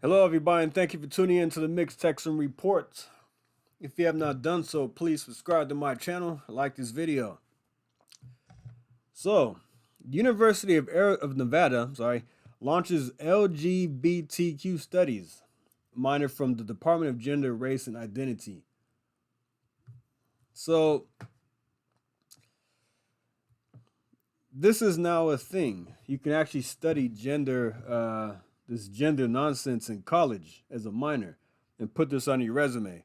Hello, everybody, and thank you for tuning in to the Mixed Texan Report. If you have not done so, please subscribe to my channel, like this video. So, University of Nevada, launches LGBTQ Studies, minor from the Department of Gender, Race, and Identity. So, this is now a thing. You can actually study this gender nonsense in college as a minor, and put this on your resume.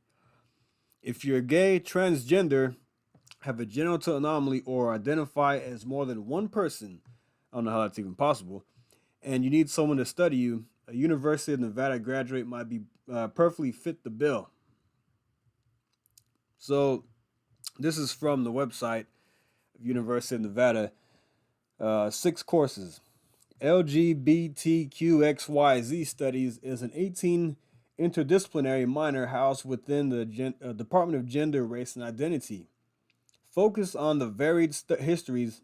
If you're gay, transgender, have a genital anomaly, or identify as more than one person, I don't know how that's even possible, and you need someone to study you, a University of Nevada graduate might be perfectly fit the bill. So this is from the website of University of Nevada. 6 courses. LGBTQXYZ Studies is an 18 interdisciplinary minor housed within the Department of Gender, Race, and Identity. Focus on the varied histories,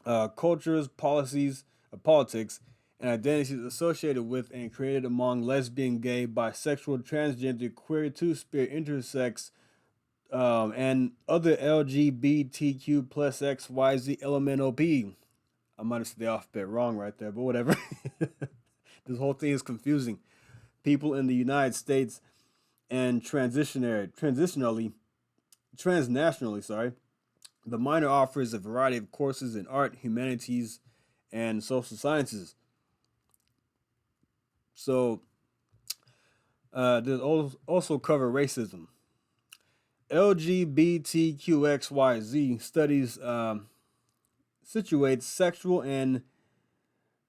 cultures, policies, politics, and identities associated with and created among lesbian, gay, bisexual, transgender, queer, two-spirit, intersex, and other LGBTQ plus XYZ LMNOP. I might have said the alphabet wrong right there, but whatever. This whole thing is confusing. People in the United States and transnationally, the minor offers a variety of courses in art, humanities, and social sciences. So, there's also cover racism. LGBTQXYZ studies situates sexual and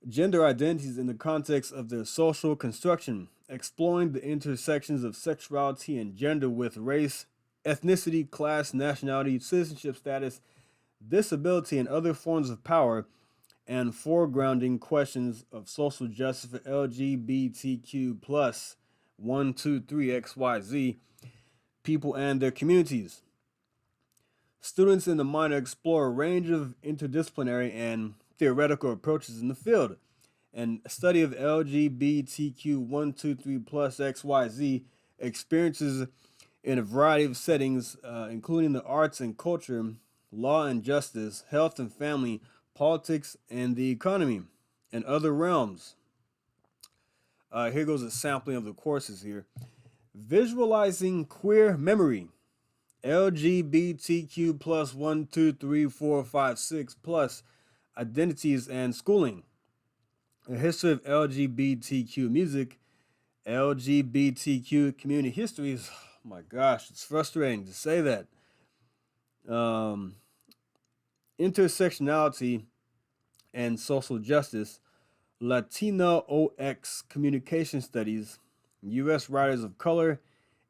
gender identities in the context of their social construction, exploring the intersections of sexuality and gender with race, ethnicity, class, nationality, citizenship status, disability, and other forms of power, and foregrounding questions of social justice for LGBTQ plus 123XYZ people and their communities. Students in the minor explore a range of interdisciplinary and theoretical approaches in the field, and study of LGBTQ123 plus XYZ experiences in a variety of settings, including the arts and culture, law and justice, health and family, politics, and the economy, and other realms. Here goes a sampling of the courses here. Visualizing queer memory. LGBTQ plus 1, 2, 3, 4, 5, 6 plus identities and schooling. A history of LGBTQ music, LGBTQ community histories. Oh my gosh, it's frustrating to say that. Intersectionality and social justice, Latino OX communication studies, U.S. writers of color,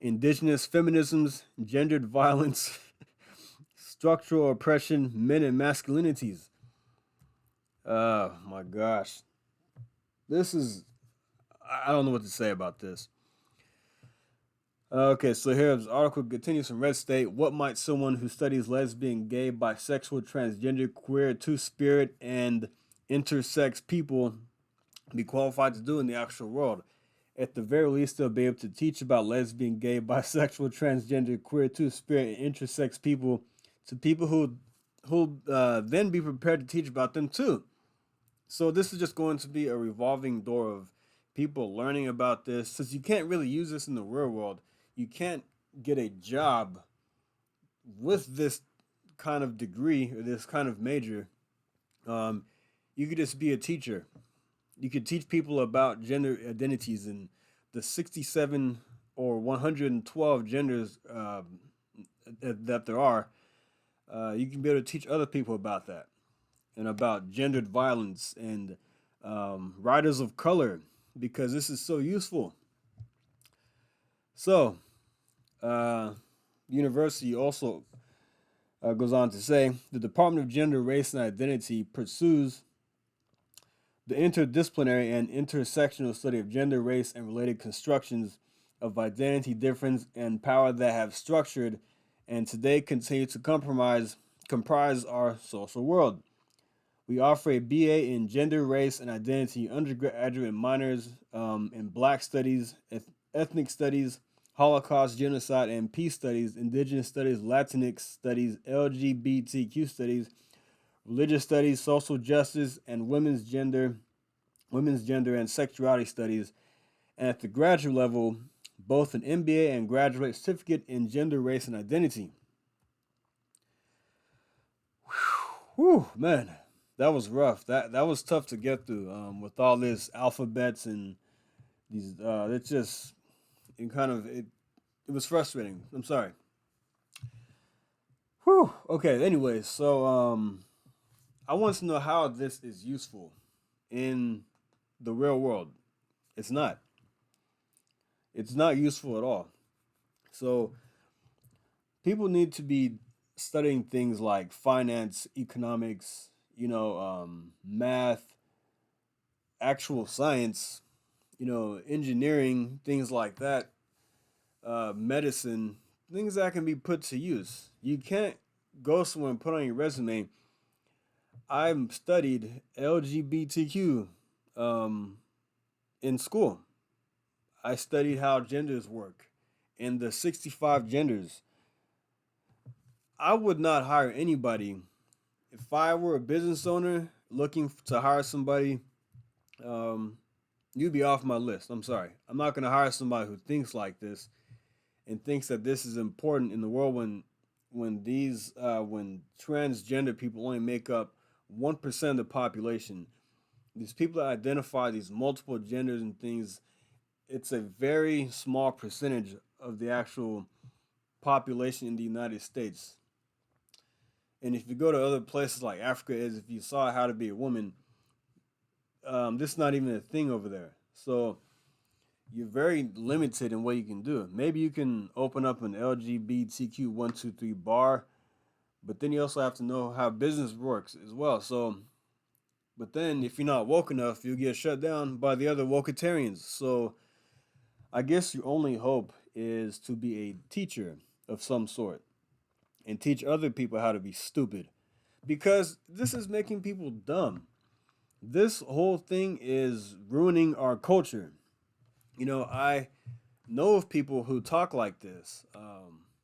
indigenous feminisms, gendered violence, structural oppression, men and masculinities. Oh my gosh. I don't know what to say about this. Okay, so here this article continues from Red State. What might someone who studies lesbian, gay, bisexual, transgender, queer, two-spirit, and intersex people be qualified to do in the actual world? At the very least, they'll be able to teach about lesbian, gay, bisexual, transgender, queer, two-spirit, and intersex people to people who then be prepared to teach about them too. So this is just going to be a revolving door of people learning about this. Since you can't really use this in the real world, you can't get a job with this kind of degree or this kind of major. You could just be a teacher. You could teach people about gender identities and the 67 or 112 genders that there are. You can be able to teach other people about that and about gendered violence and writers of color, because this is so useful. So, university also goes on to say the Department of Gender, Race, and Identity pursues the interdisciplinary and intersectional study of gender, race, and related constructions of identity, difference, and power that have structured and today continue to comprise our social world. We offer a BA in gender, race, and identity, undergraduate and minors in Black Studies, Ethnic Studies, Holocaust, Genocide, and Peace Studies, Indigenous Studies, Latinx Studies, LGBTQ Studies, Religious Studies, Social Justice, and Women's Gender and Sexuality Studies. And at the graduate level, both an MBA and graduate certificate in gender, race, and identity. Whew, man, that was rough. That was tough to get through. With all this alphabets and these, it just it was frustrating. I'm sorry. Whew. Okay. Anyway, so I want to know how this is useful in the real world. It's not. It's not useful at all. So people need to be studying things like finance, economics, math, actual science, engineering, things like that, medicine, things that can be put to use. You can't go somewhere and put on your resume, I've studied LGBTQ um, in school. I studied how genders work and the 65 genders. I would not hire anybody if I were a business owner looking to hire somebody. Um, you'd be off my list. I'm sorry. I'm not going to hire somebody who thinks like this and thinks that this is important in the world when transgender people only make up 1% of the population. These people that identify these multiple genders and things, it's a very small percentage of the actual population in the United States. And if you go to other places like Africa, as if you saw how to be a woman, this is not even a thing over there. So you're very limited in what you can do. Maybe you can open up an LGBTQ123 bar, but then you also have to know how business works as well. So, but then if you're not woke enough, you'll get shut down by the other woketarians. So I guess your only hope is to be a teacher of some sort and teach other people how to be stupid because this is making people dumb. This whole thing is ruining our culture. I know of people who talk like this,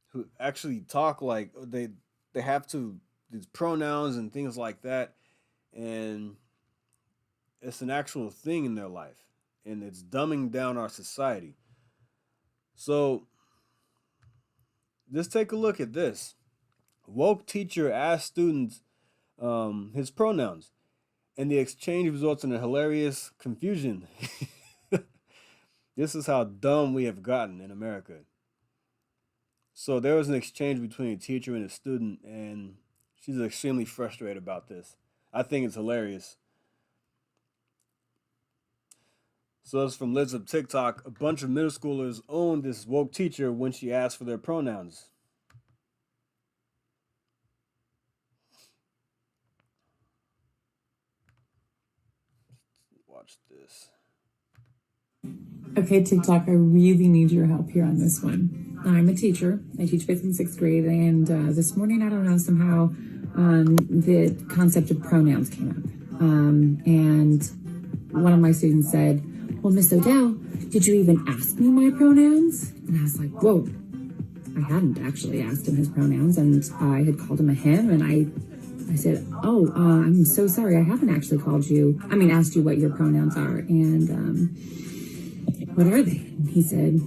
who actually talk like they have to these pronouns and things like that, and it's an actual thing in their life, and it's dumbing down our society. So just take a look at this. Woke teacher asked students his pronouns, and the exchange results in a hilarious confusion. This is how dumb we have gotten in America. So there was an exchange between a teacher and a student, and she's extremely frustrated about this. I think it's hilarious. So it's from Liz of TikTok. A bunch of middle schoolers owned this woke teacher when she asked for their pronouns. Watch this. Okay, TikTok, I really need your help here on this one. I'm a teacher. I teach fifth and sixth grade, and this morning, I don't know, somehow the concept of pronouns came up. And one of my students said, well, Miss Odell, did you even ask me my pronouns? And I was like, whoa, I hadn't actually asked him his pronouns, and I had called him a him, and I said, oh, I'm so sorry, I haven't actually asked you what your pronouns are, and what are they? And he said,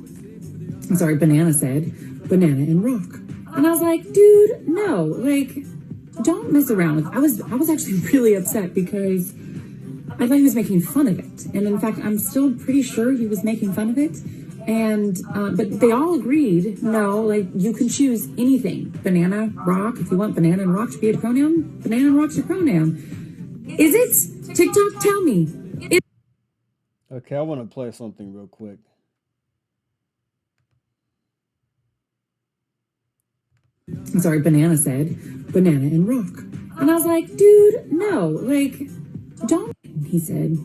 I'm sorry, Banana said, banana and rock. And I was like, dude, no, don't mess around with, I was actually really upset because I thought he was making fun of it. And in fact, I'm still pretty sure he was making fun of it. And, but they all agreed, no, you can choose anything. Banana, rock, if you want banana and rock to be a pronoun, banana and rock's your pronoun. Is it? TikTok, tell me. Okay, I want to play something real quick. I'm sorry, Banana said, banana and rock. And I was like, dude, no, don't. He said,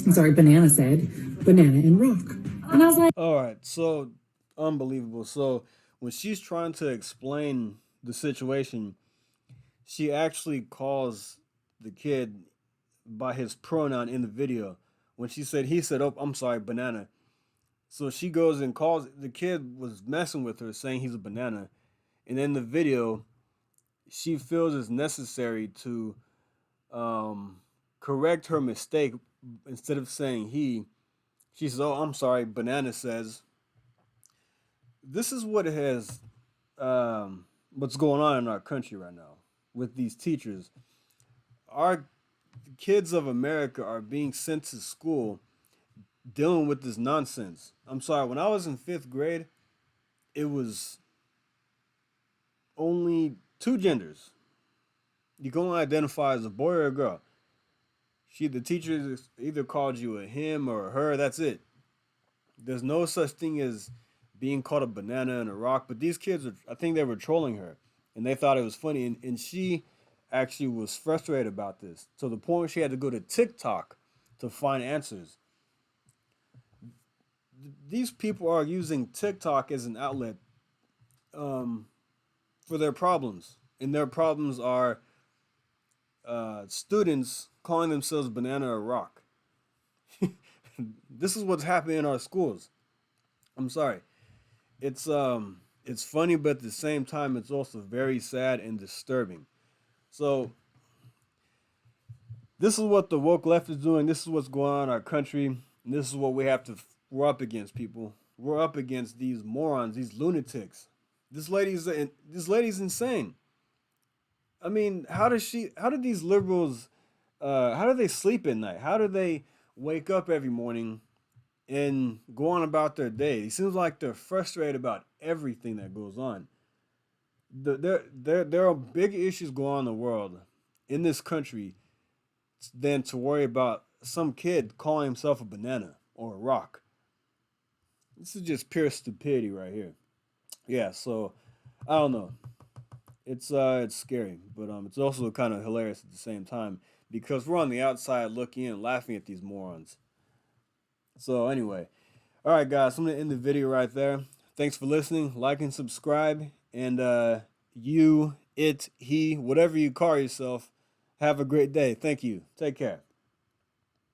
I'm sorry, Banana said, banana and rock. And I was like, all right, so unbelievable. So when she's trying to explain the situation, she actually calls the kid by his pronoun in the video. When she said he said, "Oh, I'm sorry, banana." So she goes and calls the kid was messing with her, saying he's a banana. And in the video, she feels it's necessary to um, correct her mistake. Instead of saying he, she says, "Oh, I'm sorry." Banana says, "This is what has what's going on in our country right now with these teachers. Our kids of America are being sent to school dealing with this nonsense. I'm sorry. When I was in fifth grade, it was only two genders. You can only identify as a boy or a girl. The teacher either called you a him or a her. That's it. There's no such thing as being called a banana and a rock. But these kids, I think they were trolling her, and they thought it was funny. And she actually was frustrated about this to the point where she had to go to TikTok to find answers. These people are using TikTok as an outlet um, for their problems, and their problems are students calling themselves banana or rock. This is what's happening in our schools. I'm sorry. It's funny, but at the same time, it's also very sad and disturbing. So this is what the woke left is doing. This is what's going on in our country. And this is what we have to. We're up against, people. We're up against these morons, these lunatics. This lady's insane. I mean, how does she? How do these liberals? How do they sleep at night? How do they wake up every morning and go on about their day? It seems like they're frustrated about everything that goes on. There are big issues going on in the world, in this country, than to worry about some kid calling himself a banana or a rock. This is just pure stupidity right here. Yeah, so I don't know. It's scary, but it's also kind of hilarious at the same time because we're on the outside looking in, laughing at these morons. So anyway, all right, guys, I'm gonna end the video right there. Thanks for listening. Like and subscribe, and you, it, he, whatever you call yourself, have a great day. Thank you. Take care.